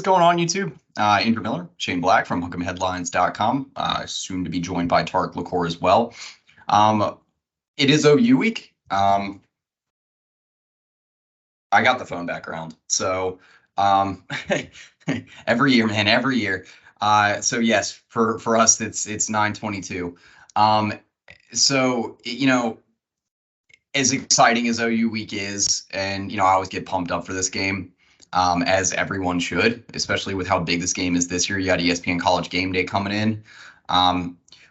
going on, YouTube? Andrew Miller, Shane Black from Hook'emHeadlines.com, soon to be joined by Tarik LaCour as well. It is OU week. I got the phone background. So every year, man, every year. So yes, for us, it's 9/22. So, as exciting as OU week is, and, I always get pumped up for this game, as everyone should, especially with how big this game is this year. You got ESPN College Game Day coming in.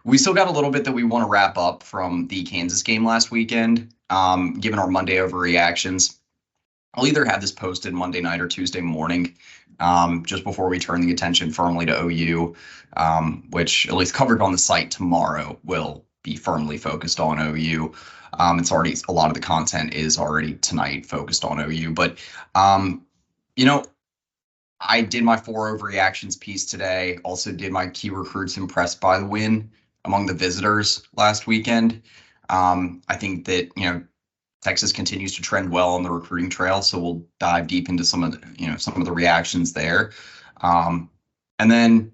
We still got a little bit that we want to wrap up from the Kansas game last weekend, given our Monday overreactions. I'll either have this posted Monday night or Tuesday morning, just before we turn the attention firmly to OU, which, at least covered on the site tomorrow, will be firmly focused on OU. It's already, a lot of the content is already tonight focused on OU, but I did my 4 overreactions piece today. Also did my key recruits impressed by the win among the visitors last weekend. I think that, Texas continues to trend well on the recruiting trail, so we'll dive deep into some of the reactions there. And then,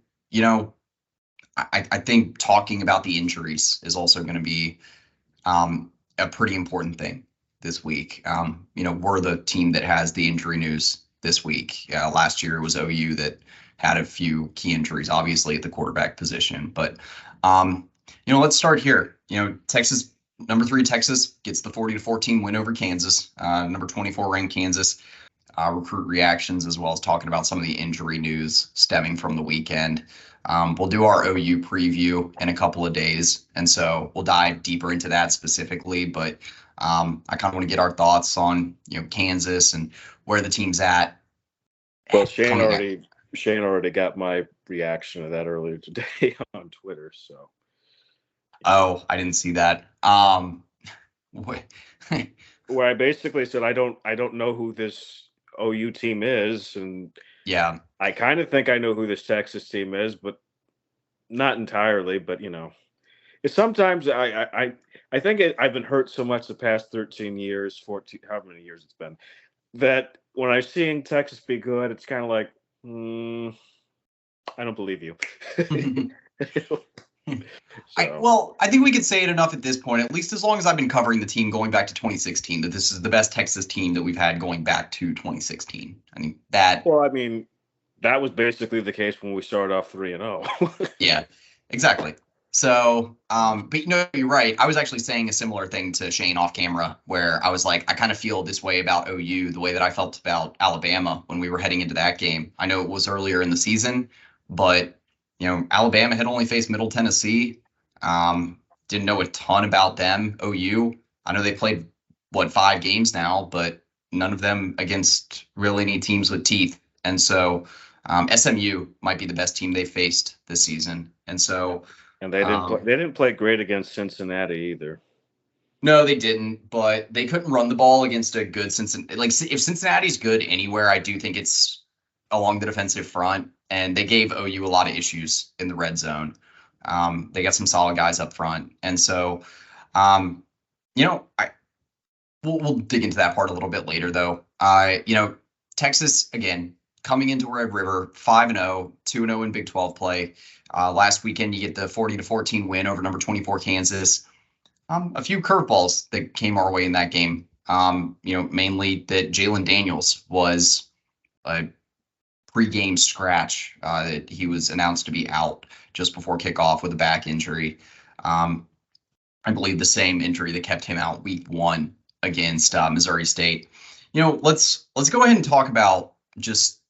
I think talking about the injuries is also going to be a pretty important thing this week. We're the team that has the injury news this week. Last year it was OU that had a few key injuries, obviously at the quarterback position. But let's start here. Texas, number 3 Texas gets the 40-14 win over Kansas. Number 24 ranked Kansas. Recruit reactions, as well as talking about some of the injury news stemming from the weekend. We'll do our OU preview in a couple of days, and so we'll dive deeper into that specifically. But I kind of want to get our thoughts on Kansas and where the team's at. Well, Shane already got my reaction to that earlier today on Twitter. So. Oh, I didn't see that. Where I basically said I don't know who this OU team is, and yeah, I kind of think I know who this Texas team is, but not entirely. But it's sometimes I think I've been hurt so much the past 13 years, 14, however many years it's been, that when I'm seeing Texas be good, it's kind of like, I don't believe you. I think we could say it enough at this point, at least as long as I've been covering the team going back to 2016, that this is the best Texas team that we've had going back to 2016. I mean, that. Well, I mean, that was basically the case when we started off 3-0. Yeah, exactly. So, but you're right. I was actually saying a similar thing to Shane off camera, where I was like, I kind of feel this way about OU, the way that I felt about Alabama when we were heading into that game. I know it was earlier in the season, but Alabama had only faced Middle Tennessee. Didn't know a ton about them. OU, I know they played 5 games now, but none of them against really any teams with teeth. And so SMU might be the best team they faced this season. And so, and they didn't play great against Cincinnati either. No, they didn't, but they couldn't run the ball against a good Cincinnati. Like, if Cincinnati's good anywhere, I do think it's along the defensive front. And they gave OU a lot of issues in the red zone. They got some solid guys up front. And so, we'll dig into that part a little bit later, though. Texas, again, coming into Red River, 5-0, 2-0 in Big 12 play. Last weekend, you get the 40-14 win over number 24 Kansas. A few curveballs that came our way in that game. Mainly that Jalen Daniels was a pre-game scratch, that he was announced to be out just before kickoff with a back injury. I believe the same injury that kept him out week 1 against Missouri State. Let's go ahead and talk about just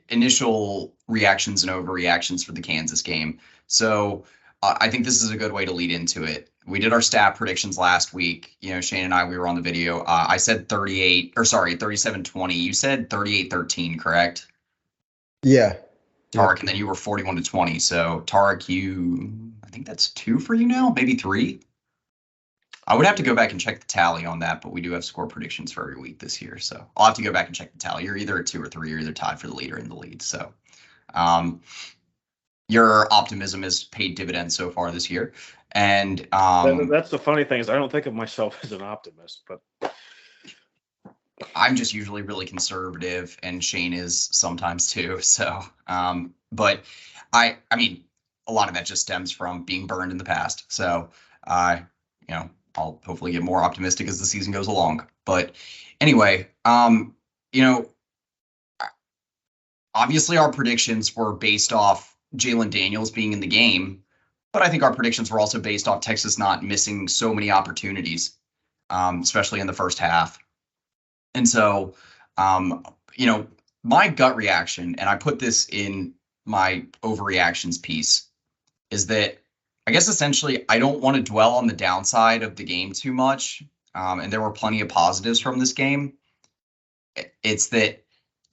initial reactions and overreactions for the Kansas game. So I think this is a good way to lead into it. We did our stat predictions last week. Shane and I, we were on the video. I said 37-20. You said 38-13, correct? Yeah. Tarik, and then you were 41-20. So Tarik, I think that's 2 for you now, maybe 3. I would have to go back and check the tally on that, but we do have score predictions for every week this year. So I'll have to go back and check the tally. You're either at 2 or 3. You're either tied for the lead or in the lead. So your optimism has paid dividends so far this year. And that's the funny thing is I don't think of myself as an optimist, but I'm just usually really conservative, and Shane is sometimes too. So, but I mean, a lot of that just stems from being burned in the past. So, you know, I'll hopefully get more optimistic as the season goes along. But anyway, you know, obviously our predictions were based off Jalen Daniels being in the game, but I think our predictions were also based off Texas not missing so many opportunities, especially in the first half. And so, um, you know, my gut reaction, and I put this in my overreactions piece, is that I guess essentially I don't want to dwell on the downside of the game too much. And there were plenty of positives from this game. It's that,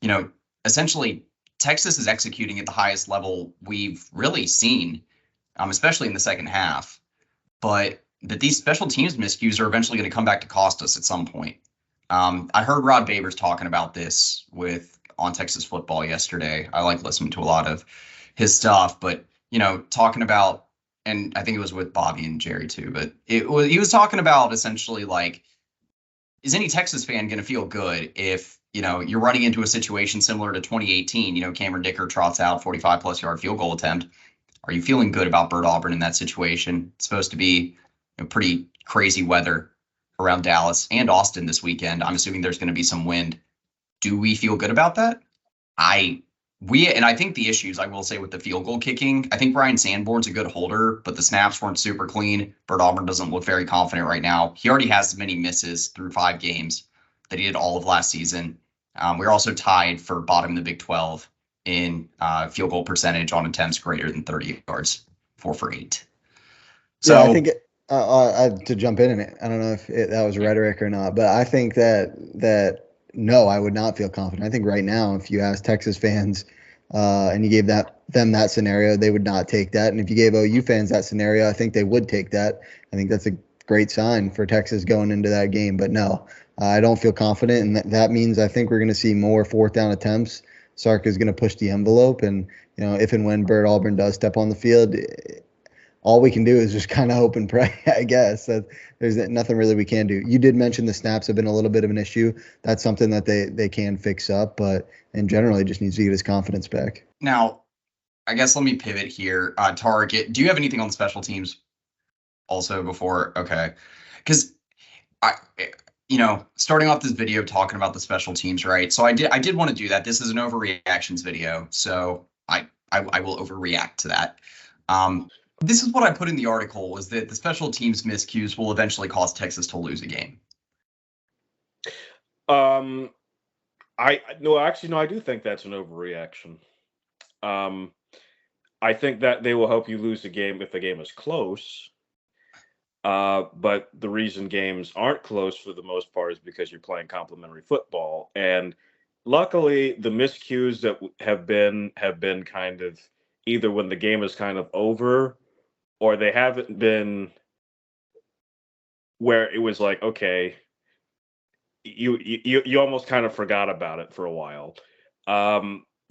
you know, essentially Texas is executing at the highest level we've really seen, especially in the second half. But that these special teams miscues are eventually going to come back to cost us at some point. I heard Rod Babers talking about this with on Texas football yesterday. I like listening to a lot of his stuff, but you know, talking about, and I think it was with Bobby and Jerry too, but he was talking about essentially like, is any Texas fan going to feel good if, you know, you're running into a situation similar to 2018, you know, Cameron Dicker trots out 45 plus yard field goal attempt. Are you feeling good about Bert Auburn in that situation? It's supposed to be pretty crazy weather around Dallas and Austin this weekend. I'm assuming there's going to be some wind. Do we feel good about that? I think the issues, I will say, with the field goal kicking, I think Brian Sanborn's a good holder, but the snaps weren't super clean. Bert Auburn doesn't look very confident right now. He already has as many misses through 5 games that he did all of last season. We're also tied for bottom of the Big 12 in field goal percentage on attempts greater than 30 yards, 4 for 8. So yeah, I think to jump in it, I don't know if that was rhetoric or not, but I think that no, I would not feel confident. I think right now, if you ask Texas fans and you gave them that scenario, they would not take that. And if you gave OU fans that scenario, I think they would take that. I think that's a great sign for Texas going into that game. But no, I don't feel confident, and that means I think we're going to see more 4th down attempts. Sark is going to push the envelope, and you know, if and when Bert Auburn does step on the field, all we can do is just kind of hope and pray, I guess. There's nothing really we can do. You did mention the snaps have been a little bit of an issue. That's something that they can fix up, but in general, he just needs to get his confidence back. Now, I guess let me pivot here. Tarik, do you have anything on the special teams also before? Okay. Because you know, starting off this video talking about the special teams, right? So I did want to do that. This is an overreactions video, so I will overreact to that. This is what I put in the article, was that the special teams miscues will eventually cause Texas to lose a game. I do think that's an overreaction. I think that they will help you lose the game if the game is close. But the reason games aren't close for the most part is because you're playing complementary football. And luckily, the miscues that have been kind of either when the game is kind of over, or they haven't been where it was like, okay, you almost kind of forgot about it for a while.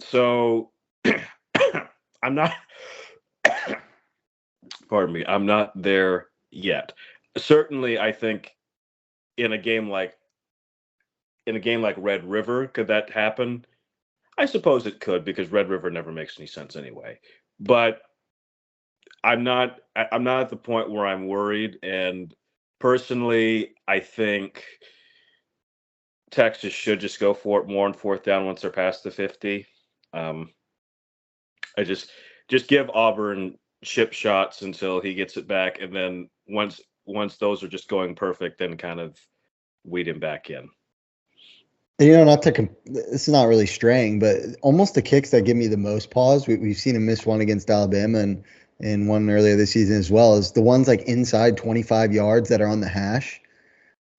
So I'm not, pardon me, I'm not there yet. Certainly, I think in a game like Red River, could that happen? I suppose it could, because Red River never makes any sense anyway. But I'm not at the point where I'm worried. And personally, I think Texas should just go for it more on 4th down once they're past the 50. I just give Auburn chip shots until he gets it back, and then once those are just going perfect, then kind of weed him back in. You know, this is not really straying, but almost the kicks that give me the most pause. We've seen him miss one against Alabama and one earlier this season as well, is the ones like inside 25 yards that are on the hash,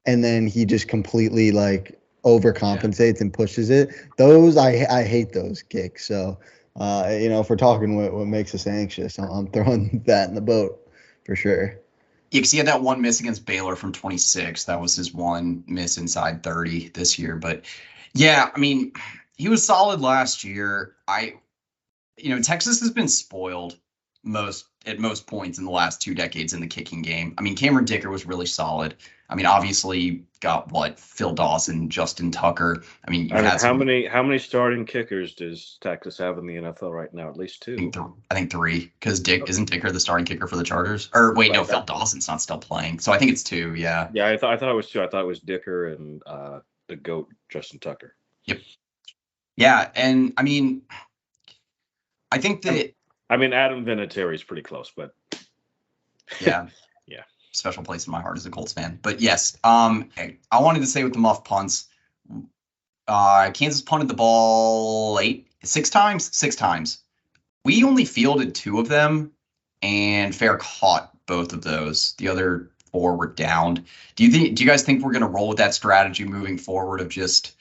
and then he just completely like overcompensates and pushes it. Those I hate those kicks. So you know, if we're talking what makes us anxious, I'm throwing that in the boat for sure. Yeah, because he had that one miss against Baylor from 26. That was his one miss inside 30 this year. But yeah, I mean, he was solid last year. You know, Texas has been spoiled most at most points in the last 2 decades in the kicking game. I mean, Cameron Dicker was really solid. I mean, obviously got Phil Dawson, Justin Tucker. I mean, how many starting kickers does Texas have in the NFL right now? At least two. I think 3, because isn't Dicker the starting kicker for the Chargers? Or wait, no, Phil Dawson's not still playing. So I think it's 2. Yeah. Yeah, I thought it was 2. I thought it was Dicker and the GOAT Justin Tucker. Yep. Yeah, and I mean, I think that. I mean, Adam Vinatieri is pretty close, but yeah, yeah, special place in my heart as a Colts fan. But yes, I wanted to say with the muff punts, Kansas punted the ball 6 times. We only fielded 2 of them, and Fair caught both of those. The other 4 were downed. Do you guys think we're going to roll with that strategy moving forward of just?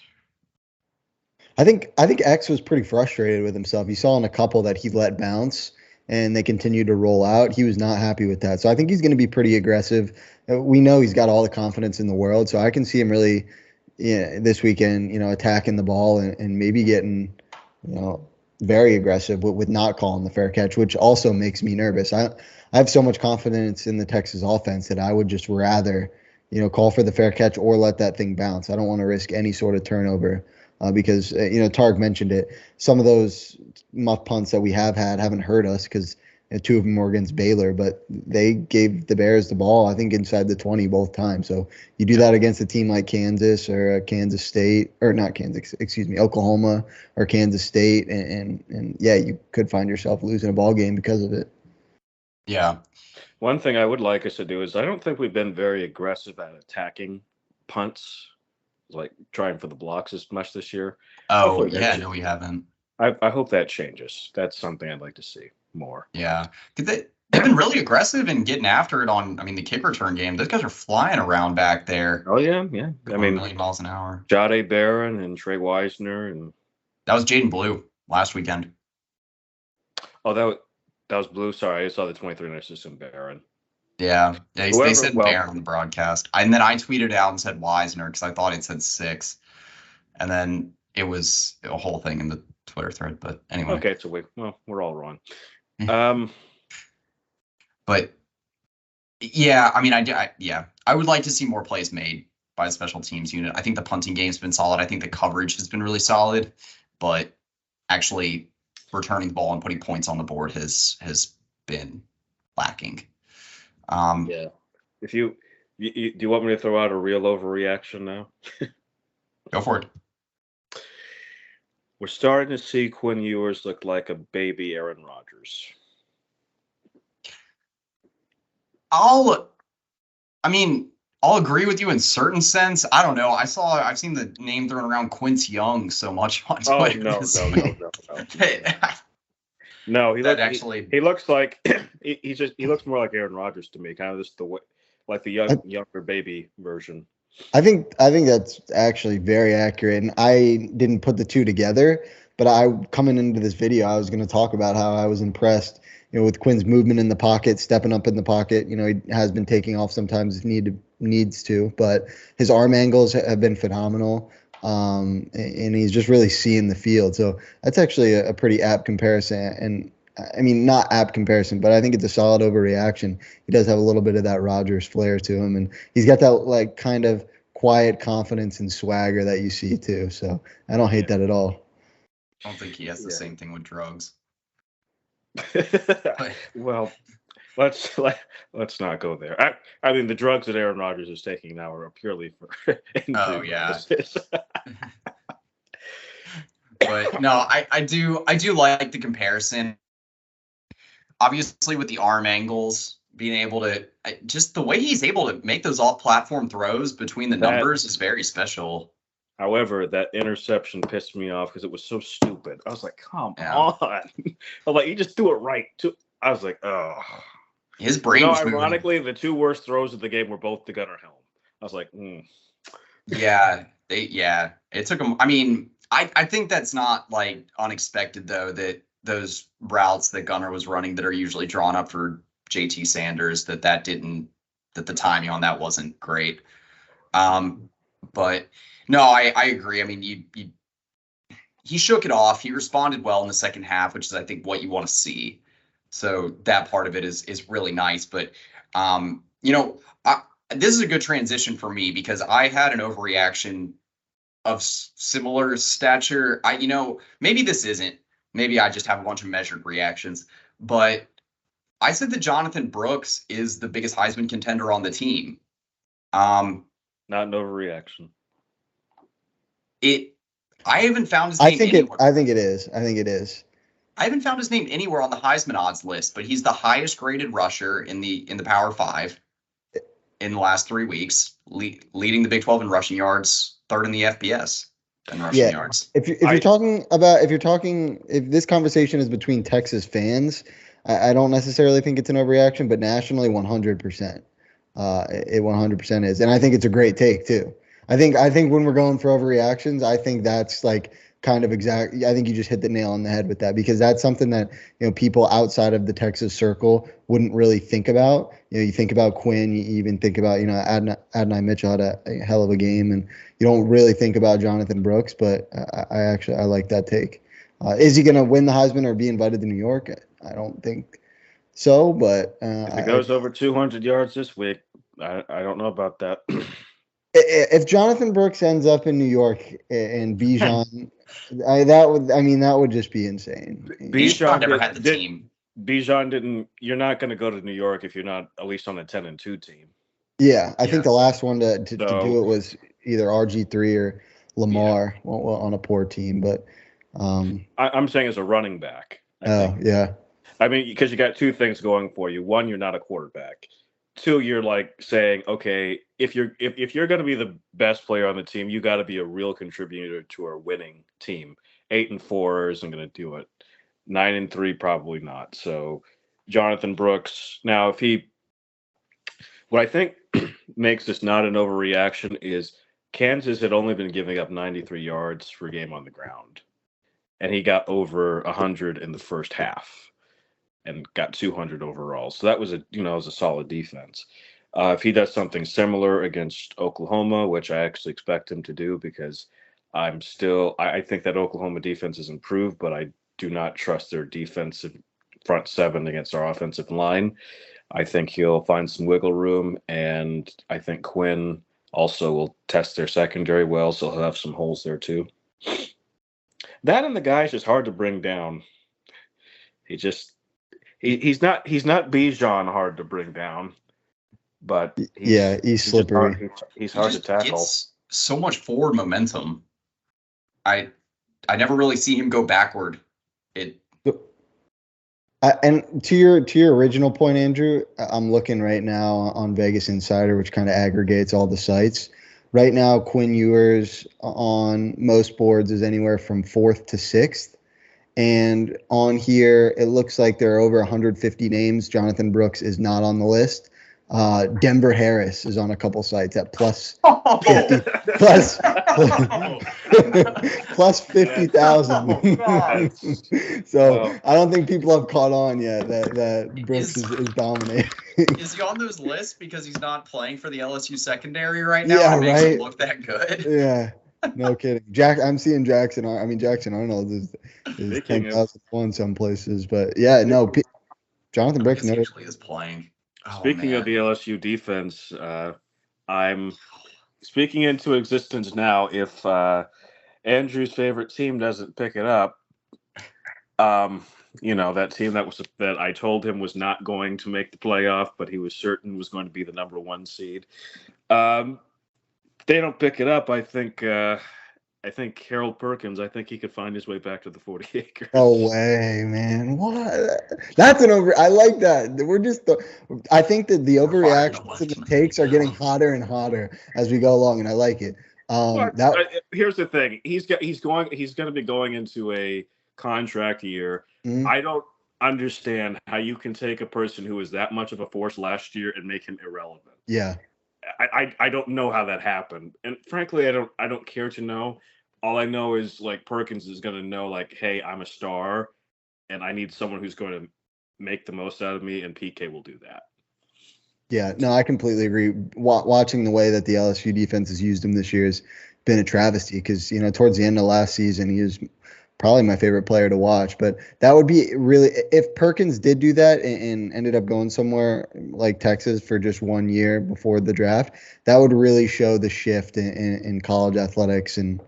I think X was pretty frustrated with himself. You saw in a couple that he let bounce and they continued to roll out. He was not happy with that. So I think he's going to be pretty aggressive. We know he's got all the confidence in the world. So I can see him really this weekend, attacking the ball and maybe getting, very aggressive with not calling the fair catch, which also makes me nervous. I have so much confidence in the Texas offense that I would just rather, call for the fair catch or let that thing bounce. I don't want to risk any sort of turnover. Because, Tarik mentioned it, some of those muff punts that we have had haven't hurt us because 2 of them were against Baylor, but they gave the Bears the ball, I think, inside the 20 both times. So you do that against a team like Kansas or Kansas State, or not Kansas, Oklahoma or Kansas State. And yeah, you could find yourself losing a ball game because of it. Yeah. One thing I would like us to do is I don't think we've been very aggressive at attacking punts, like trying for the blocks as much this year. Oh, yeah, no, we haven't. I hope that changes. That's something I'd like to see more. Yeah. They've been really aggressive in getting after it on, the kick return game. Those guys are flying around back there. Oh, yeah. I mean, 1,000,000 miles an hour. Jade Barron and Trey Wisner. And that was Jaden Blue last weekend. Oh, that was Blue. Sorry, I saw the 23 assistant Barron. Yeah, they said Barron on the broadcast. And then I tweeted out and said Wisner because I thought it said 6. And then it was a whole thing in the Twitter thread. But anyway. Okay, so we're all wrong. But yeah, I would like to see more plays made by the special teams unit. I think the punting game's been solid. I think the coverage has been really solid. But actually returning the ball and putting points on the board has been lacking. Yeah. If do you want me to throw out a real overreaction now? Go for it. We're starting to see Quinn Ewers look like a baby Aaron Rodgers. I'll agree with you in certain sense. I don't know. I've seen the name thrown around Quince Young so much on Twitter. No. No, he looks like he looks more like Aaron Rodgers to me, kind of just the way, like the younger baby version. I think that's actually very accurate, and I didn't put the 2 together. But coming into this video, I was going to talk about how I was impressed, with Quinn's movement in the pocket, stepping up in the pocket. He has been taking off sometimes if needs to, but his arm angles have been phenomenal. And he's just really seeing the field. So that's actually a pretty apt comparison. And I mean, not apt comparison, but I think it's a solid overreaction. He does have a little bit of that Rodgers flair to him. And he's got that like kind of quiet confidence and swagger that you see too. So I don't hate that at all. I don't think he has the same thing with drugs. Well, let's not go there. I mean, the drugs that Aaron Rodgers is taking now are purely for. Oh yeah. But no, I do like the comparison. Obviously, with the arm angles, being able to just the way he's able to make those off-platform throws between the numbers is very special. However, that interception pissed me off because it was so stupid. I was like, come on. I'm like, you just threw it right. I was like, oh. His brain was ironically, the 2 worst throws of the game were both to Gunnar Helm. I was like, Yeah, it took him. I mean, I think that's not like unexpected though, that those routes that Gunnar was running that are usually drawn up for JT Sanders, that the timing on that wasn't great. But no, I agree. I mean, he shook it off. He responded well in the second half, which is, I think, what you want to see. So that part of it is really nice. But this is a good transition for me because I had an overreaction of similar stature. Maybe this isn't. Maybe I just have a bunch of measured reactions. But I said that Jonathan Brooks is the biggest Heisman contender on the team. Not an overreaction. I haven't found his name anywhere. I think it is. I haven't found his name anywhere on the Heisman odds list, but he's the highest graded rusher in the Power 5 in the last 3 weeks, leading the Big 12 in rushing yards, third in the FBS in rushing yards. If this conversation is between Texas fans, I don't necessarily think it's an overreaction, but nationally, 100%, it 100% is, and I think it's a great take too. I think when we're going for overreactions, I think that's like kind of exact. I think you just hit the nail on the head with that, because that's something that people outside of the Texas circle wouldn't really think about. You think about Quinn, you even think about Adonai Mitchell had a hell of a game, and you don't really think about Jonathan Brooks. But I like that take. Is he going to win the Heisman or be invited to New York? I don't think so, but if it goes over 200 yards this week, I don't know about that. If Jonathan Brooks ends up in New York and Bijan, that would just be insane. Bijan never had the team. Bijan didn't. You're not going to go to New York if you're not at least on a 10-2 team. Yeah, I think the last one to do it was either RG3 or Lamar on a poor team. But I'm saying as a running back. Yeah. I mean, because you got two things going for you. One, you're not a quarterback. Two, you're like saying, okay, if you're going to be the best player on the team, you got to be a real contributor to our winning team. 8-4 isn't going to do it. 9-3 probably not. So Jonathan Brooks. Now, what I think makes this not an overreaction is Kansas had only been giving up 93 yards per game on the ground, and he got over 100 in the first half and got 200 overall. So that was a solid defense. If he does something similar against Oklahoma, which I actually expect him to do, because I think that Oklahoma defense has improved, but I do not trust their defensive front seven against our offensive line. I think he'll find some wiggle room, and I think Quinn also will test their secondary well, so he'll have some holes there too. That and the guy's just hard to bring down. He's not Bijan hard to bring down, but he's slippery. He's hard to tackle. Gets so much forward momentum. I never really see him go backward. And to your original point, Andrew, I'm looking right now on Vegas Insider, which kind of aggregates all the sites. Right now, Quinn Ewers on most boards is anywhere from 4th to 6th. And on here, it looks like there are over 150 names. Jonathan Brooks is not on the list. Denver Harris is on a couple sites at plus 50, plus 50,000. So I don't think people have caught on yet that Brooks is dominating. Is he on those lists because he's not playing for the LSU secondary right now? Yeah, and makes right. him look that good. Yeah, no kidding. I'm seeing Jackson Arnold is 10,001 some places, but yeah, no. Jonathan Brooks actually is playing. Speaking of the LSU defense, I'm speaking into existence now. If Andrew's favorite team doesn't pick it up, that team that I told him was not going to make the playoff, but he was certain was going to be the number 1 seed. If they don't pick it up, I think Harold Perkins, I think he could find his way back to the 40 acres. No way, man. What? That's I like that. I think that the overreactions to the takes are getting hotter and hotter as we go along, and I like it. Here's the thing. He's going to be going into a contract year. Mm-hmm. I don't understand how you can take a person who was that much of a force last year and make him irrelevant. Yeah. I don't know how that happened, and frankly, I don't care to know. All I know is like Perkins is going to know, like, hey, I'm a star, and I need someone who's going to make the most out of me, and PK will do that. Yeah, no, I completely agree. Watching the way that the LSU defense has used him this year has been a travesty because towards the end of last season he was probably my favorite player to watch. But that would be really, if Perkins did do that and ended up going somewhere like Texas for just 1 year before the draft, that would really show the shift in college athletics, and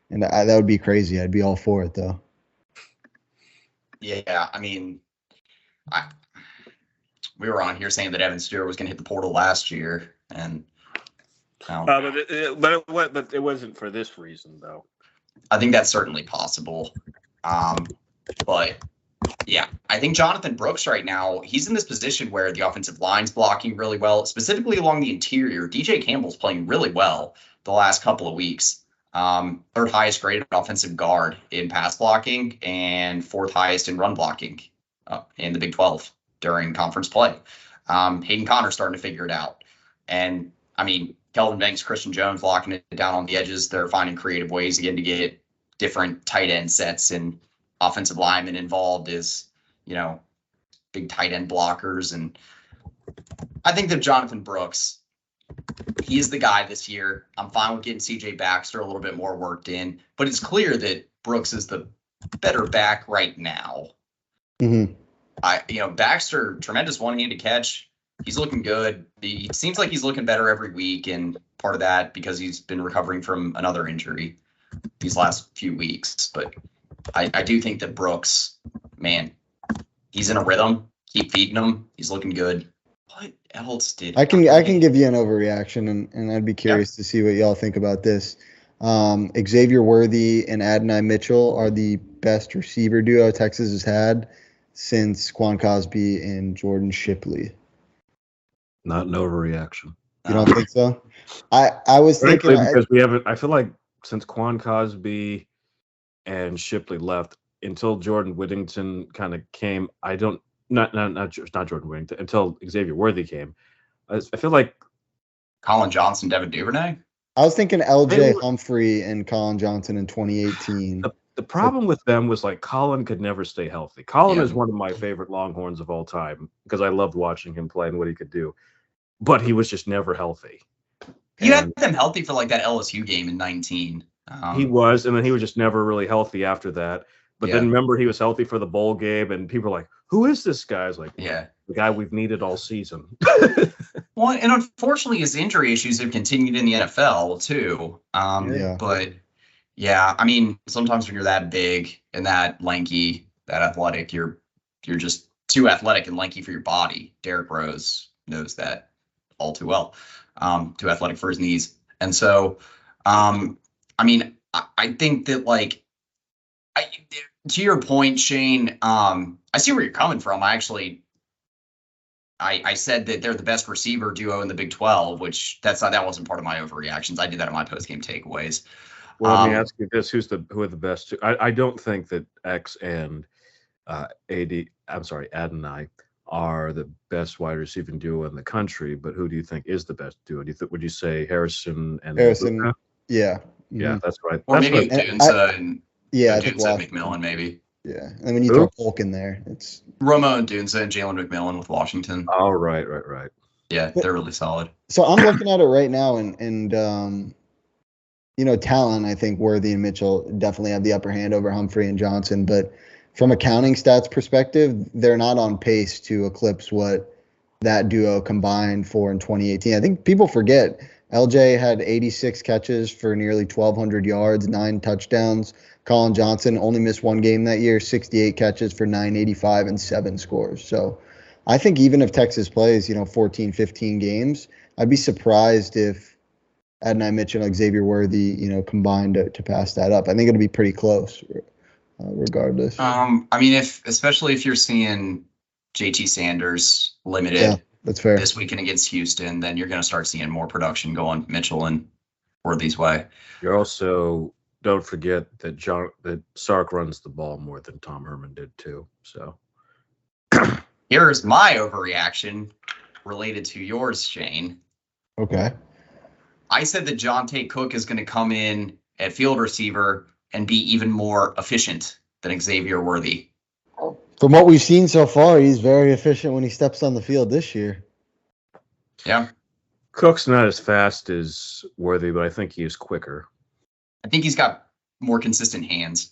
that would be crazy. I'd be all for it though. Yeah, I mean, we were on here saying that Evan Stewart was going to hit the portal last year, and but it wasn't for this reason though. I think that's certainly possible. But yeah, I think Jonathan Brooks right now, he's in this position where the offensive line's blocking really well, specifically along the interior. DJ Campbell's playing really well the last couple of weeks. Third highest graded offensive guard in pass blocking and fourth highest in run blocking in the Big 12 during conference play. Hayden Connor's starting to figure it out. And I mean, Kelvin Banks, Christian Jones locking it down on the edges. They're finding creative ways again to get different tight end sets and offensive linemen involved as, big tight end blockers. And I think that Jonathan Brooks, he is the guy this year. I'm fine with getting CJ Baxter a little bit more worked in, but it's clear that Brooks is the better back right now. Mm-hmm. Baxter, tremendous one-handed catch. He's looking good. He seems like he's looking better every week, and part of that because he's been recovering from another injury these last few weeks. But I do think that Brooks, man, he's in a rhythm. Keep feeding him. He's looking good. What else did I can give you an overreaction, and I'd be curious to see what y'all think about this. Xavier Worthy and Adonai Mitchell are the best receiver duo Texas has had since Quan Cosby and Jordan Shipley. Not an overreaction. You don't think so? I was thinking because we haven't. I feel like since Quan Cosby and Shipley left, until Jordan Whittington kind of came, I don't. Not Jordan Whittington until Xavier Worthy came. I feel like Colin Johnson, Devin Duvernay. I was thinking LJ Humphrey and Colin Johnson in 2018. The problem with them was like Colin could never stay healthy. Colin is one of my favorite Longhorns of all time because I loved watching him play and what he could do, but he was just never healthy. You had them healthy for like that LSU game in 19. He was, and then he was just never really healthy after that. But then remember, he was healthy for the bowl game, and people were like, "Who is this guy?" I was like, the guy we've needed all season." Well, and unfortunately, his injury issues have continued in the NFL too. But yeah, I mean, sometimes when you're that big and that lanky, that athletic, you're just too athletic and lanky for your body. Derrick Rose knows that all too well. Too athletic for his knees, and so, I mean, I think that to your point, Shane, I see where you're coming from. I said that they're the best receiver duo in the Big 12, which that wasn't part of my overreactions. I did that in my post-game takeaways. Well, let me ask you this: who are the best two? I don't think that X and Adonai are the best wide receiving duo in the country, but who do you think is the best duo? Would you say Harrison and Harrison? Yeah. Yeah, that's right. Or that's maybe Dunsa and Dunsa McMillan, maybe. Yeah, and when you throw Polk in there, it's Romo and Dunsa and Jalen McMillan with Washington. Oh, right. Yeah, they're really solid. So I'm looking at it right now, and talent, I think Worthy and Mitchell definitely have the upper hand over Humphrey and Johnson. But from a counting stats perspective, they're not on pace to eclipse what that duo combined for in 2018. I think people forget LJ had 86 catches for nearly 1,200 yards, 9 touchdowns. Colin Johnson only missed one game that year, 68 catches for 985 and 7 scores. So I think even if Texas plays, 14, 15 games, I'd be surprised if Adonai Mitchell and Xavier Worthy, combined to pass that up. I think it'll be pretty close regardless. I mean, especially if you're seeing JT Sanders limited that's fair. This weekend against Houston, then you're going to start seeing more production going Mitchell and Worthy's way. You're also, don't forget that Sark runs the ball more than Tom Herman did too. So here's my overreaction related to yours, Shane. Okay. I said that Jonte Cook is going to come in at field receiver and be even more efficient than Xavier Worthy. From what we've seen so far, he's very efficient when he steps on the field this year. Yeah. Cook's not as fast as Worthy, but I think he is quicker. I think he's got more consistent hands.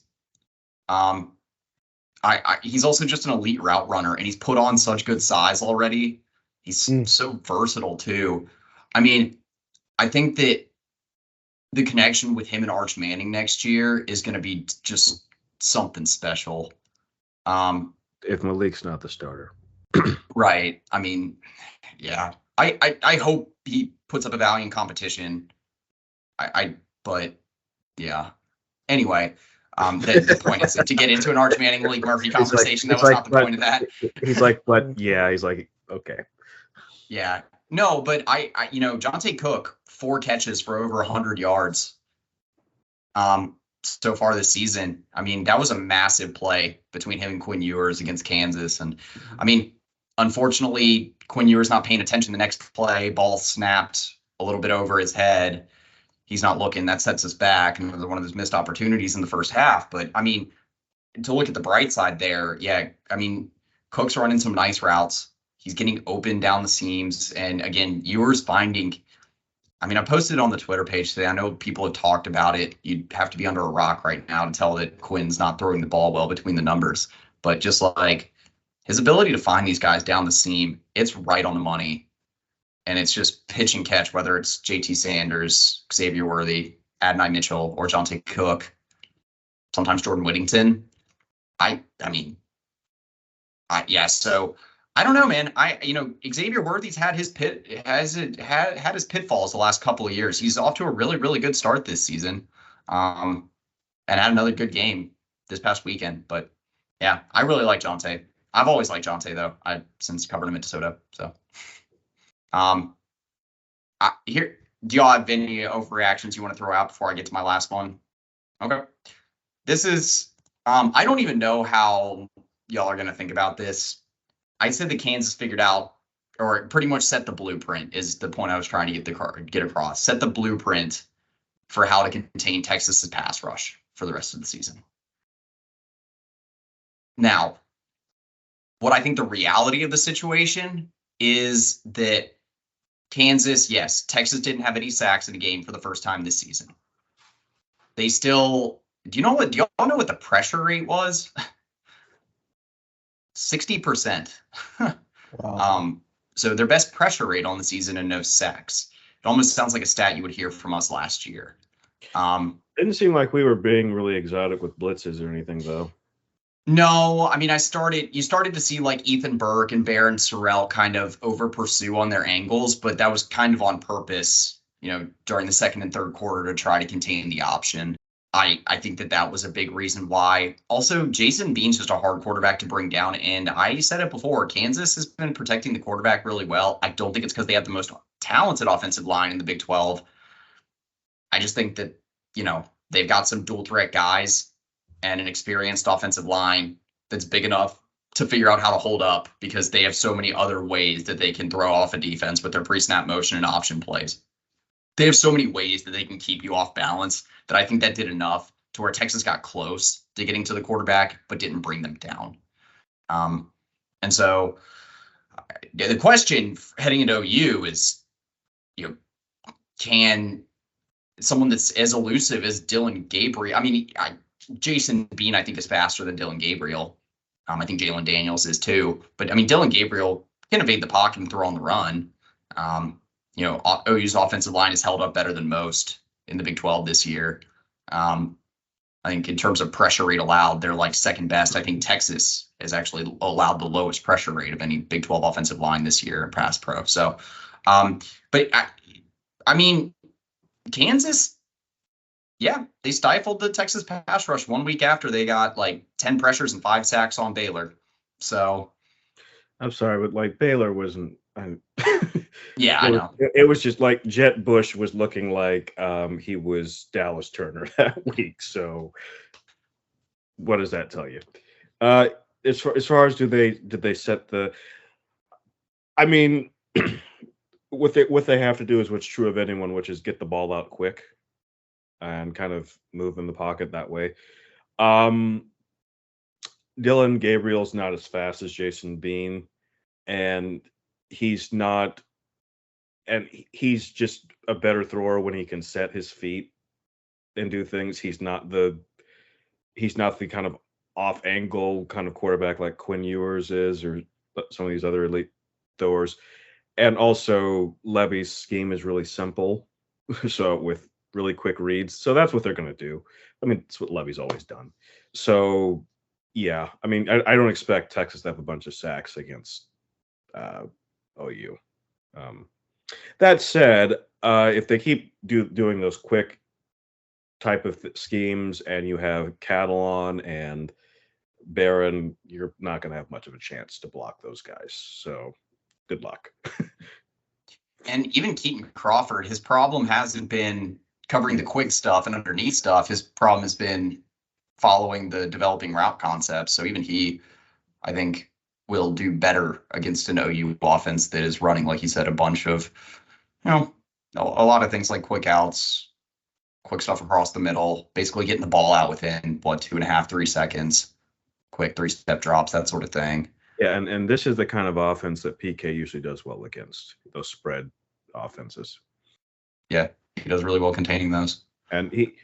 He's also just an elite route runner, and he's put on such good size already. He's so versatile too. I mean, I think that the connection with him and Arch Manning next year is going to be just something special. If Malik's not the starter. Right. I mean, yeah. I hope he puts up a valiant competition. But yeah. Anyway, the point is to get into an Arch Manning Malik Murphy conversation. That was not the point of that. He's like, but yeah, he's like, okay. Yeah. No, but Jonte Cook, 4 catches for over 100 yards so far this season. I mean, that was a massive play between him and Quinn Ewers against Kansas. And I mean, unfortunately, Quinn Ewers not paying attention the next play. Ball snapped a little bit over his head. He's not looking. That sets us back. And one of those missed opportunities in the first half. But I mean, to look at the bright side there, yeah, I mean, Cook's running some nice routes. He's getting open down the seams. And again, Ewers finding, I mean, I posted on the Twitter page today. I know people have talked about it. You'd have to be under a rock right now to tell that Quinn's not throwing the ball well between the numbers. But just like his ability to find these guys down the seam, it's right on the money. And it's just pitch and catch, whether it's JT Sanders, Xavier Worthy, Adonai Mitchell, or Jonte Cook, sometimes Jordan Whittington. So I don't know, man. Xavier Worthy's had his had his pitfalls the last couple of years. He's off to a really, really good start this season. And had another good game this past weekend. But yeah, I really like Jonte. I've always liked Jonte though. Since covering him at DeSoto. So do y'all have any overreactions you want to throw out before I get to my last one? Okay. This is I don't even know how y'all are gonna think about this. I said that Kansas figured out, or pretty much set the blueprint, is the point I was trying to get across. Set the blueprint for how to contain Texas's pass rush for the rest of the season. Now, what I think the reality of the situation is that Kansas, yes, Texas didn't have any sacks in the game for the first time this season. They still, do y'all know what the pressure rate was? 60%. Wow. So their best pressure rate on the season and no sacks. It almost sounds like a stat you would hear from us last year. Didn't seem like we were being really exotic with blitzes or anything, though. No, I mean, you started to see like Ethan Burke and Barron Sorrell kind of over pursue on their angles, but that was kind of on purpose, during the second and third quarter to try to contain the option. I think that was a big reason why. Also, Jason Bean's just a hard quarterback to bring down. And I said it before, Kansas has been protecting the quarterback really well. I don't think it's because they have the most talented offensive line in the Big 12. I just think that, they've got some dual threat guys and an experienced offensive line that's big enough to figure out how to hold up because they have so many other ways that they can throw off a defense with their pre-snap motion and option plays. They have so many ways that they can keep you off balance that I think that did enough to where Texas got close to getting to the quarterback, but didn't bring them down. And so the question heading into OU is, can someone that's as elusive as Dylan Gabriel, Jason Bean, I think, is faster than Dylan Gabriel. I think Jalen Daniels is too. But, Dylan Gabriel can evade the pocket and throw on the run. OU's offensive line is held up better than most in the Big 12 this year. I think in terms of pressure rate allowed, they're like second best. I think Texas has actually allowed the lowest pressure rate of any Big 12 offensive line this year in pass pro. So, Kansas, yeah, they stifled the Texas pass rush 1 week after they got like 10 pressures and 5 sacks on Baylor. So I'm sorry, but Baylor wasn't. Yeah, I know. It was just like Jet Bush was looking like he was Dallas Turner that week. So what does that tell you? As far as did they set the? What they have to do is what's true of anyone, which is get the ball out quick and kind of move in the pocket that way. Dylan Gabriel's not as fast as Jason Bean, and he's just a better thrower when he can set his feet and do things. He's not the kind of off angle kind of quarterback like Quinn Ewers is, or some of these other elite throwers. And also Levy's scheme is really simple. So with really quick reads. So that's what they're going to do. I mean, it's what Levy's always done. So yeah, I mean, I don't expect Texas to have a bunch of sacks against OU. That said, if they keep doing those quick type of schemes and you have Catalan and Barron, you're not going to have much of a chance to block those guys. So good luck. And even Keaton Crawford, his problem hasn't been covering the quick stuff and underneath stuff. His problem has been following the developing route concepts. So even he, I think, will do better against an OU offense that is running, like you said, a bunch of, a lot of things like quick outs, quick stuff across the middle, basically getting the ball out within 2.5, 3 seconds, quick 3-step drops, that sort of thing. Yeah, and this is the kind of offense that PK usually does well against, those spread offenses. Yeah, he does really well containing those. And he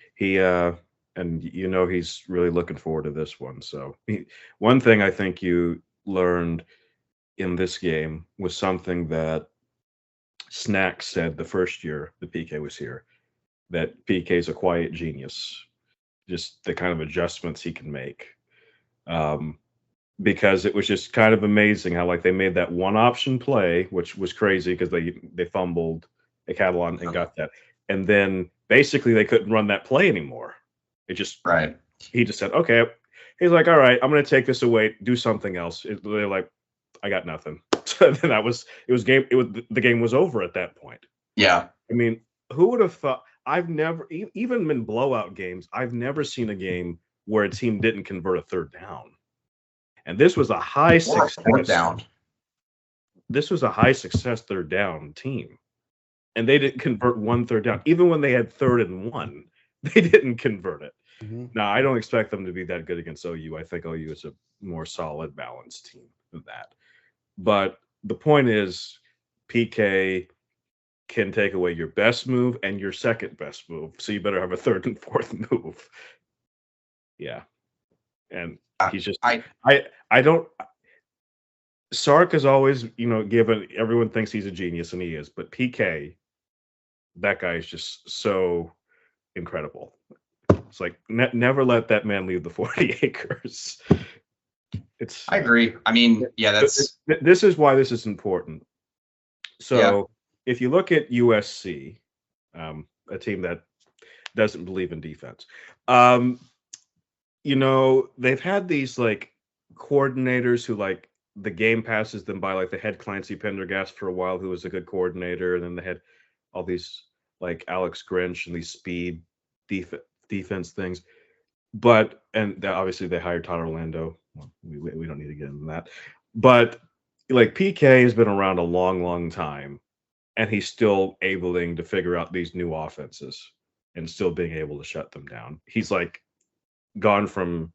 and he's really looking forward to this one. So one thing I think you learned in this game was something that Snack said the first year that PK was here, that PK is a quiet genius, just the kind of adjustments he can make. Because it was just kind of amazing how like they made that one option play, which was crazy because they fumbled a Catalan and got that. And then basically they couldn't run that play anymore. It just, right. He just said, okay. He's like, all right, I'm going to take this away, do something else. They're like, I got nothing. So then the game was over at that point. Yeah. I mean, who would have thought? I've never, even in blowout games, I've never seen a game where a team didn't convert a third down. And this was a high success. Down. This was a high success third down team. And they didn't convert one third down. Even when they had 3rd and 1, they didn't convert it. Mm-hmm. Now, I don't expect them to be that good against OU. I think OU is a more solid, balanced team than that. But the point is, PK can take away your best move and your second best move. So you better have a 3rd and 4th move. Yeah. And he's just, I don't, Sark is always, given, everyone thinks he's a genius, and he is, but PK, that guy is just so incredible. It's like, never let that man leave the 40 acres. I agree. I mean, yeah, this is why this is important. So if you look at USC, a team that doesn't believe in defense, they've had these like coordinators who like the game passes them by, like they had Clancy Pendergast for a while, who was a good coordinator. And then they had all these like Alex Grinch and these speed defense things. But, and obviously they hired Todd Orlando. Well, we don't need to get into that. But like PK has been around a long, long time, and he's still able to figure out these new offenses and still being able to shut them down. He's like gone from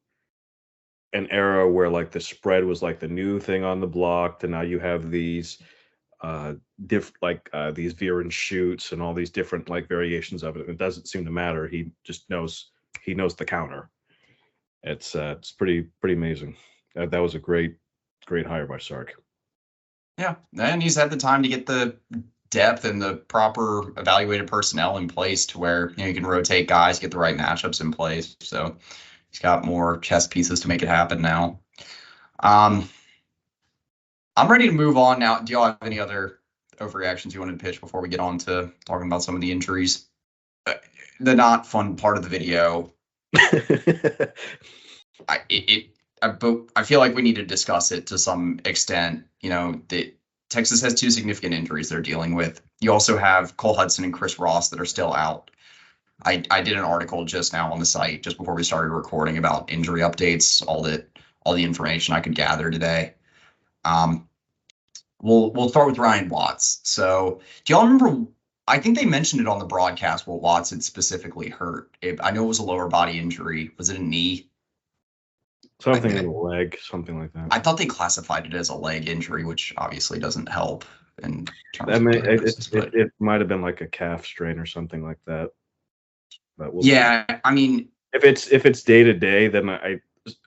an era where like the spread was like the new thing on the block to now you have these these veer and shoots and all these different like variations of it. It doesn't seem to matter. He just knows the counter. It's pretty amazing. That was a great hire by Sark. Yeah, and he's had the time to get the depth and the proper evaluated personnel in place to where you can rotate guys, get the right matchups in place. So he's got more chess pieces to make it happen now. I'm ready to move on now. Do y'all have any other overreactions you wanted to pitch before we get on to talking about some of the injuries? The not fun part of the video. But I feel like we need to discuss it to some extent. That Texas has 2 significant injuries they're dealing with. You also have Cole Hudson and Chris Ross that are still out. I did an article just now on the site just before we started recording about injury updates, all the information I could gather today. We'll start with Ryan Watts. So do y'all remember? I think they mentioned it on the broadcast what Watts had specifically hurt. I know it was a lower body injury. Was it a knee? Something in the leg, something like that. I thought they classified it as a leg injury, which obviously doesn't help. In terms it might have been like a calf strain or something like that. But I mean, if it's day to day, then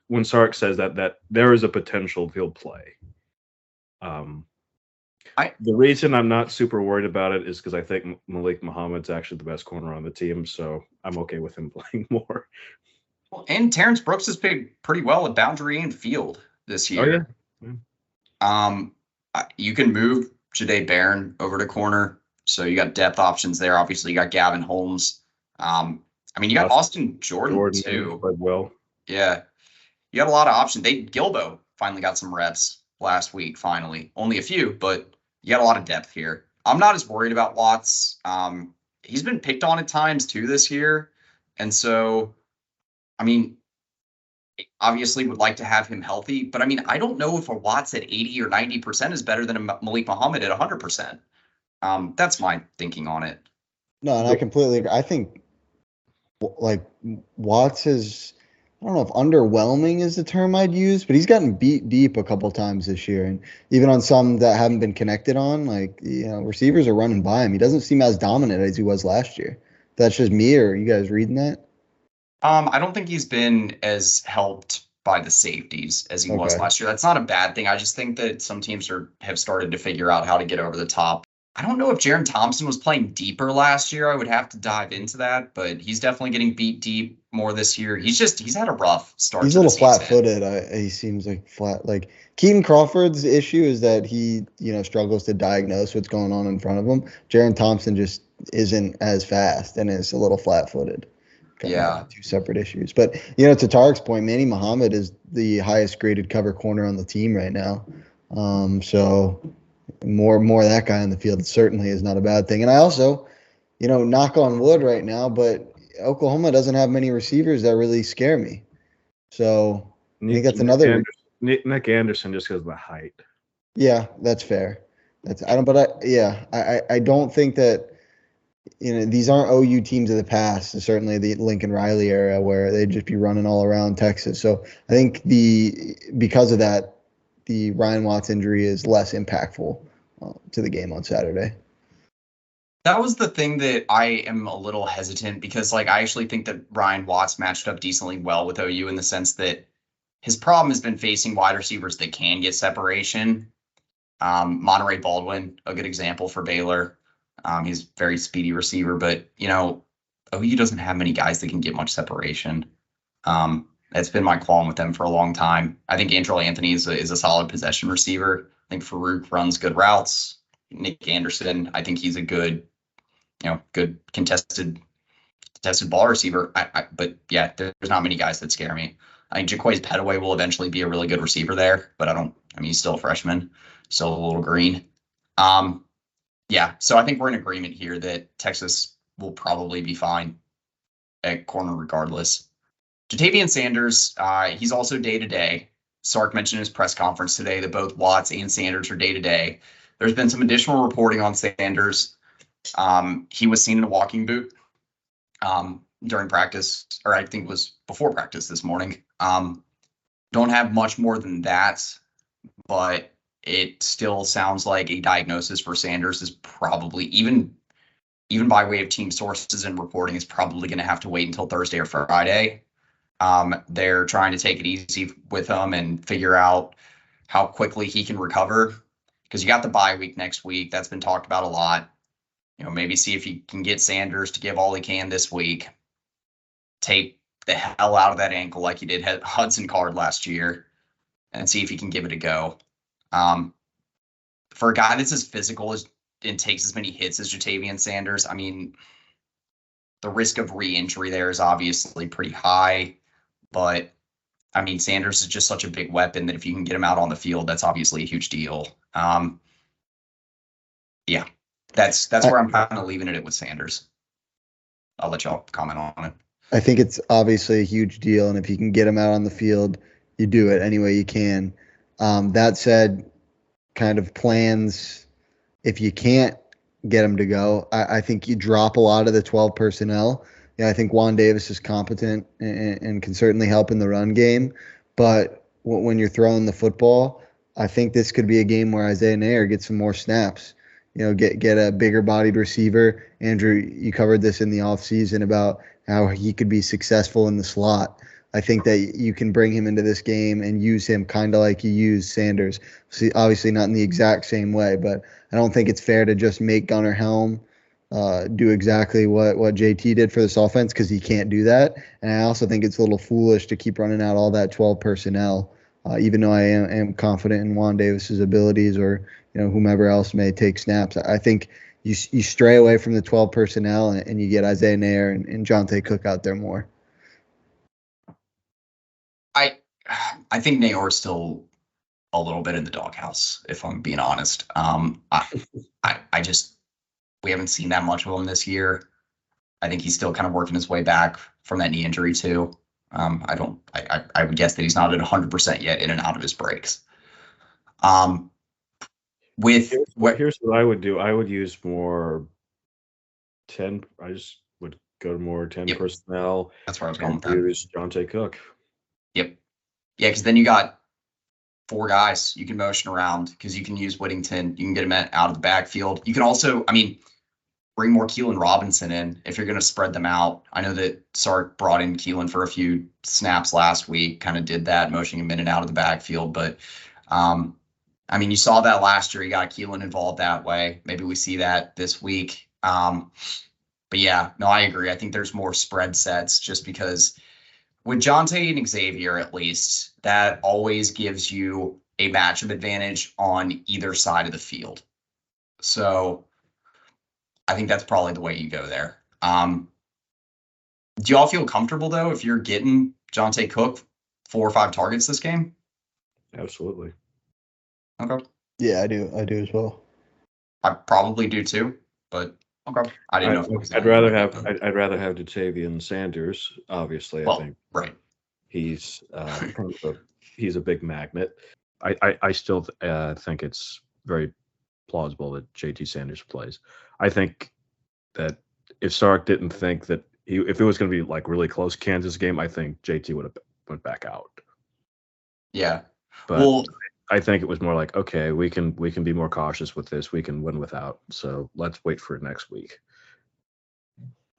when Sark says that there is a potential he'll play. The reason I'm not super worried about it is because I think Malik Muhammad's actually the best corner on the team, so I'm okay with him playing more. Well, and Terrence Brooks has played pretty well at boundary and field this year. Oh, yeah. You can move Jahdae Barron over to corner, so you got depth options there. Obviously, you got Gavin Holmes. You got Austin Jordan too. Played well. Yeah, you got a lot of options. Gilbo finally got some reps last week. Finally, only a few, but you got a lot of depth here. I'm not as worried about Watts. He's been picked on at times too this year, and so, obviously would like to have him healthy, but I don't know if a Watts at 80 or 90% is better than a Malik Muhammad at 100%. That's my thinking on it. No, and I completely agree. I think Watts is, I don't know if underwhelming is the term I'd use, but he's gotten beat deep a couple times this year. And even on some that haven't been connected on, receivers are running by him. He doesn't seem as dominant as he was last year. That's just me, or are you guys reading that? I don't think he's been as helped by the safeties as he was last year. That's not a bad thing. I just think that some teams have started to figure out how to get over the top. I don't know if Jaron Thompson was playing deeper last year. I would have to dive into that, but he's definitely getting beat deep more this year. He's had a rough start. He's a little flat-footed. He seems like flat. Like Keaton Crawford's issue is that he, struggles to diagnose what's going on in front of him. Jaron Thompson just isn't as fast and is a little flat-footed. Two separate issues. But, to Tarik's point, Manny Muhammad is the highest graded cover corner on the team right now. So more of that guy on the field certainly is not a bad thing. And I also, knock on wood right now, but Oklahoma doesn't have many receivers that really scare me. So I think that's another. Nick Anderson just because of the height. Yeah, that's fair. I don't think that, these aren't OU teams of the past, certainly the Lincoln Riley era where they'd just be running all around Texas. So I think because of that, the Ryan Watts injury is less impactful to the game on Saturday. That was the thing that I am a little hesitant because, I actually think that Ryan Watts matched up decently well with OU in the sense that his problem has been facing wide receivers that can get separation. Monterey Baldwin, a good example for Baylor. He's a very speedy receiver, but, OU doesn't have many guys that can get much separation. That's been my qualm with them for a long time. I think Andrew Anthony is a solid possession receiver. I think Farouk runs good routes. Nick Anderson, I think he's a good contested ball receiver. But yeah, there's not many guys that scare me. I think Jaquays Petaway will eventually be a really good receiver there, but he's still a freshman, still a little green. So I think we're in agreement here that Texas will probably be fine at corner regardless. Ja'Tavion Sanders, he's also day-to-day. Sark mentioned in his press conference today that both Watts and Sanders are day-to-day. There's been some additional reporting on Sanders. He was seen in a walking boot during practice, or I think it was before practice this morning. Don't have much more than that, but it still sounds like a diagnosis for Sanders is probably, even by way of team sources and reporting, is probably going to have to wait until Thursday or Friday. They're trying to take it easy with him and figure out how quickly he can recover, because you got the bye week next week. That's been talked about a lot. Maybe see if you can get Sanders to give all he can this week, tape the hell out of that ankle like he did Hudson Card last year, and see if he can give it a go. For a guy that's as physical and takes as many hits as Ja'Tavion Sanders, the risk of re-injury there is obviously pretty high. But Sanders is just such a big weapon that if you can get him out on the field, that's obviously a huge deal. That's where I'm kind of leaving it with Sanders. I'll let y'all comment on it. I think it's obviously a huge deal, and if you can get him out on the field, you do it any way you can. That said, kind of plans, if you can't get him to go, I think you drop a lot of the 12 personnel. I think Juan Davis is competent and can certainly help in the run game. But when you're throwing the football, I think this could be a game where Isaiah Nair gets some more snaps. Get a bigger bodied receiver. Andrew, you covered this in the offseason about how he could be successful in the slot. I think that you can bring him into this game and use him kind of like you use Sanders. See, obviously not in the exact same way, but I don't think it's fair to just make Gunnar Helm do exactly what JT did for this offense, because he can't do that. And I also think it's a little foolish to keep running out all that 12 personnel, even though I am confident in Juan Davis's abilities, or whomever else may take snaps. I think you stray away from the 12 personnel and you get Isaiah Nair and Jonte Cook out there more. I think Nayor's still a little bit in the doghouse, if I'm being honest. I just, we haven't seen that much of him this year. I think he's still kind of working his way back from that knee injury too. I would guess that he's not at 100% yet in and out of his breaks. Here's what I would do. I would use more 10. I just would go to more 10 personnel. That's where I was going with that. Use Jonte Cook. Yep. Yeah, because then you got 4 guys you can motion around, because you can use Whittington. You can get him out of the backfield. You can also, bring more Keelan Robinson in if you're going to spread them out. I know that Sark brought in Keelan for a few snaps last week, kind of did that, motioning him in and out of the backfield. But, you saw that last year. You got Keelan involved that way. Maybe we see that this week. But yeah, no, I agree. I think there's more spread sets, just because with Jonte and Xavier, at least, that always gives you a matchup advantage on either side of the field. So I think that's probably the way you go there. Do y'all feel comfortable, though, if you're getting Jonte Cook 4 or 5 targets this game? Absolutely. Okay. Yeah, I do as well. I probably do too, but okay. I didn't know. I'd rather have Jatavian Sanders. Obviously, I think right. He's he's a big magnet. I still think it's very plausible that JT Sanders plays. I think that if Sark didn't think that if it was going to be like really close Kansas game, I think JT would have went back out. Yeah, but I think it was more like, okay, we can be more cautious with this. We can win without. So let's wait for next week.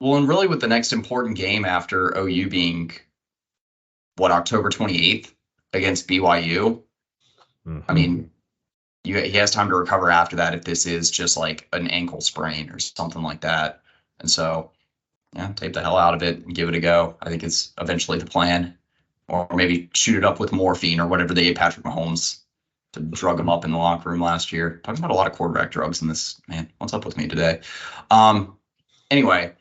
Well, and really with the next important game after OU being October 28th against BYU. Mm-hmm. He has time to recover after that if this is just like an ankle sprain or something like that. And so, yeah, tape the hell out of it and give it a go. I think it's eventually the plan. Or maybe shoot it up with morphine or whatever they gave Patrick Mahomes to drug him up in the locker room last year. Talking about a lot of quarterback drugs in this, man. What's up with me today? Anyway,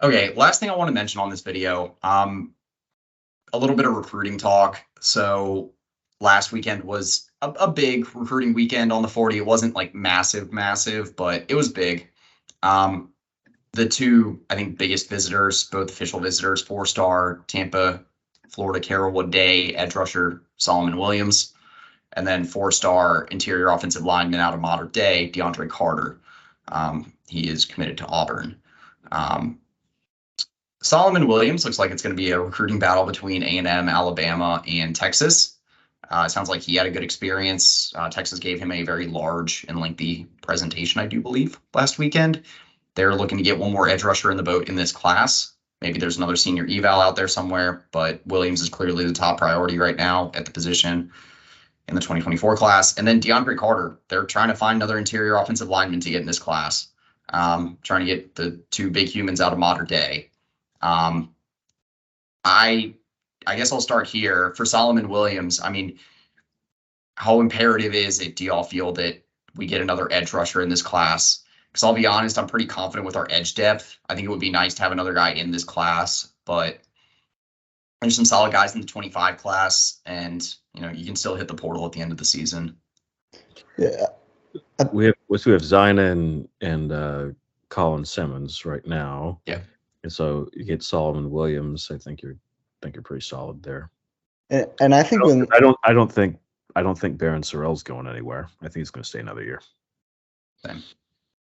okay, last thing I want to mention on this video, a little bit of recruiting talk. So last weekend was a big recruiting weekend on the 40. It wasn't like massive, but it was big. The 2, I think, biggest visitors, both official visitors, 4-star Tampa, Florida Carrollwood Day edge rusher Solomon Williams, and then 4-star interior offensive lineman out of Mater Dei, DeAndre Carter. He is committed to Auburn. Solomon Williams looks like it's going to be a recruiting battle between A&M, Alabama, and Texas. It sounds like he had a good experience. Texas gave him a very large and lengthy presentation, I do believe, last weekend. They're looking to get one more edge rusher in the boat in this class. Maybe there's another senior eval out there somewhere, but Williams is clearly the top priority right now at the position in the 2024 class. And then DeAndre Carter, they're trying to find another interior offensive lineman to get in this class. Trying to get the 2 big humans out of Mater Dei. I guess I'll start here. For Solomon Williams, how imperative is it, do y'all feel, that we get another edge rusher in this class? Because I'll be honest, I'm pretty confident with our edge depth. I think it would be nice to have another guy in this class, but there's some solid guys in the 25 class, and you can still hit the portal at the end of the season. Yeah, we have Zina and Colin Simmons right now. Yeah, and so you get Solomon Williams. I think you're pretty solid there. And I think I don't think Baron Sorrell's going anywhere. I think he's going to stay another year. Same.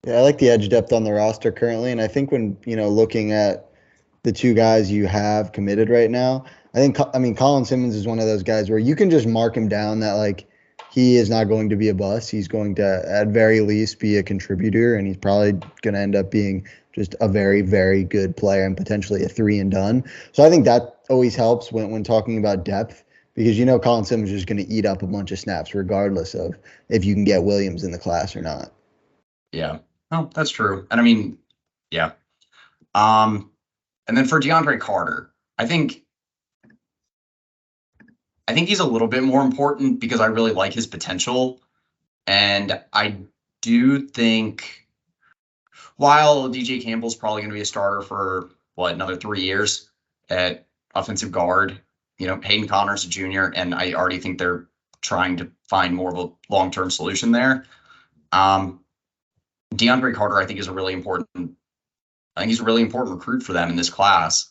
Yeah, I like the edge depth on the roster currently, and I think when looking at the 2 guys you have committed right now, Colin Simmons is one of those guys where you can just mark him down that like he is not going to be a bust. He's going to at very least be a contributor, and he's probably going to end up being just a very, very good player and potentially a 3 and done. So I think that always helps when talking about depth, because Colin Simmons is just going to eat up a bunch of snaps regardless of if you can get Williams in the class or not. Yeah, no, that's true. And I mean, yeah. And then for DeAndre Carter, I think he's a little bit more important because I really like his potential. And I do think while DJ Campbell's probably going to be a starter for another 3 years at offensive guard, Hayden Connor's a junior, and I already think they're trying to find more of a long-term solution there. DeAndre Carter, I think, is a really important recruit for them in this class.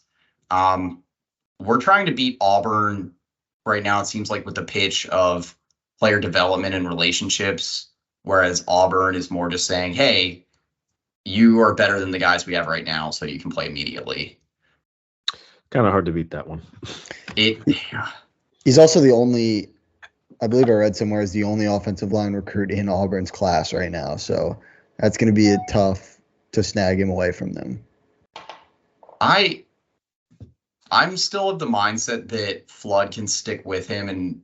We're trying to beat Auburn right now, it seems like, with the pitch of player development and relationships, whereas Auburn is more just saying, hey, you are better than the guys we have right now, so you can play immediately. Kind of hard to beat that one. He's also the only, I believe I read somewhere, is the only offensive line recruit in Auburn's class right now. So that's going to be tough to snag him away from them. I'm still of the mindset that Flood can stick with him, and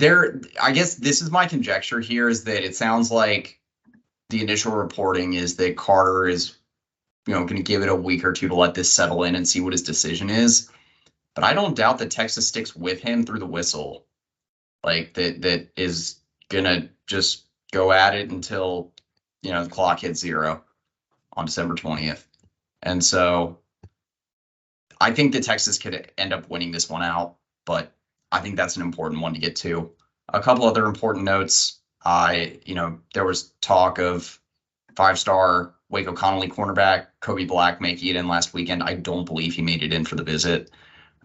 I guess this is my conjecture here, is that it sounds like the initial reporting is that Carter is, going to give it a week or two to let this settle in and see what his decision is. But I don't doubt that Texas sticks with him through the whistle. Like that is gonna just go at it until, the clock hits 0 on December 20th. And so I think that Texas could end up winning this one out, but I think that's an important one to get to. A couple other important notes. There was talk of 5-star Waco Connolly cornerback Kobe Black making it in last weekend. I don't believe he made it in for the visit.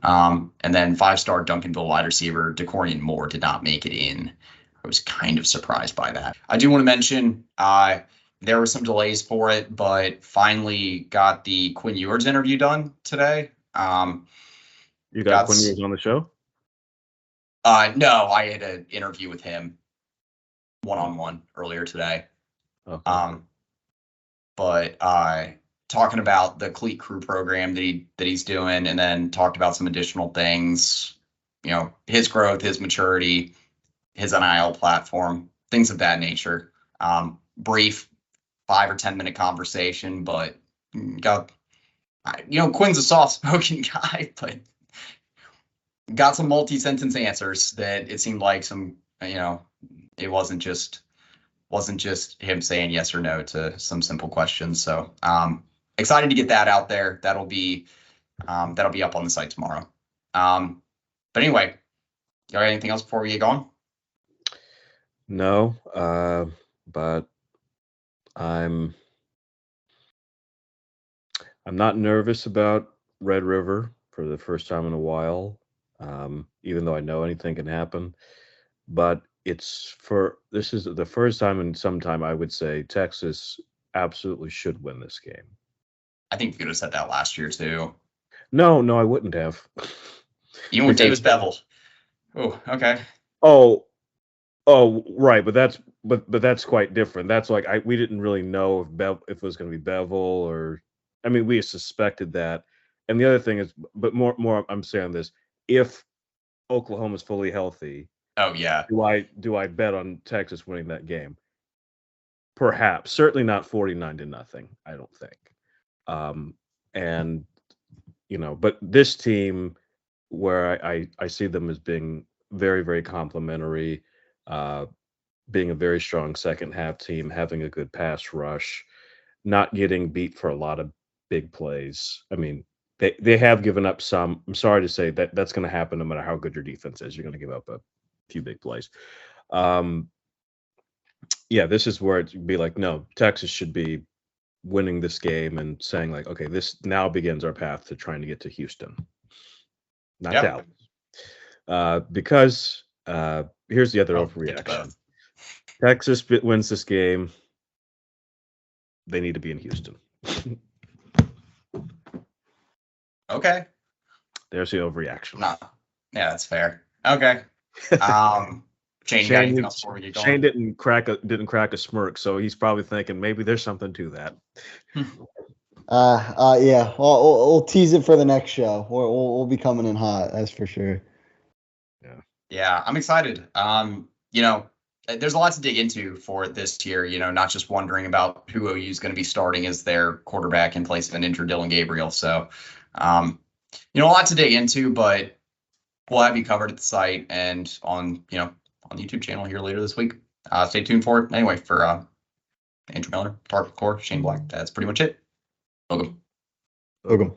And then 5-star Duncanville wide receiver DeCorian Moore did not make it in. I was kind of surprised by that. I do want to mention there were some delays for it, but finally got the Quinn Ewers interview done today. You got Quinn Ewers on the show? No, I had an interview with him one-on-one earlier today. Okay. But talking about the Cleat Crew program that he's doing, and then talked about some additional things, his growth, his maturity, his NIL platform, things of that nature. Brief 5 or 10 minute conversation, but Quinn's a soft-spoken guy, but got some multi-sentence answers that it seemed like some, it wasn't just him saying yes or no to some simple questions. So excited to get that out there. That'll be up on the site tomorrow. But anyway, you got anything else before we get going? No, but I'm not nervous about Red River for the first time in a while, even though I know anything can happen. But this is the first time in some time I would say Texas absolutely should win this game. I think you could have said that last year too. No, I wouldn't have. Even with Davis Bevel. Oh, okay. Oh, right, but that's quite different. That's like we didn't really know if it was going to be Bevel or, I mean, we suspected that. And the other thing is, but more I'm saying this, if Oklahoma's fully healthy, oh yeah, do I bet on Texas winning that game? Perhaps, certainly not 49-0. I don't think. And but this team, where I see them as being very, very complimentary, being a very strong second half team, having a good pass rush, not getting beat for a lot of big plays. I mean, they have given up some. I'm sorry to say that's going to happen no matter how good your defense is. You're going to give up a few big plays. Yeah, this is where it'd be like, no, Texas should be winning this game and saying like, okay, this now begins our path to trying to get to Houston, not Dallas. Because here's the other overreaction. Texas wins this game. They need to be in Houston. Okay. There's the overreaction. No. Yeah, that's fair. Okay. Shane, you got anything else before we get going? Shane didn't crack a smirk, so he's probably thinking maybe there's something to that. Yeah. We'll tease it for the next show. We'll be coming in hot. That's for sure. Yeah, I'm excited. There's a lot to dig into for this year. Not just wondering about who OU is going to be starting as their quarterback in place of an injured Dylan Gabriel. So, a lot to dig into, but we'll have you covered at the site and on the YouTube channel here later this week. Stay tuned for it. Anyway, for Andrew Miller, Tarik LaCour, Shane Black, that's pretty much it. Welcome.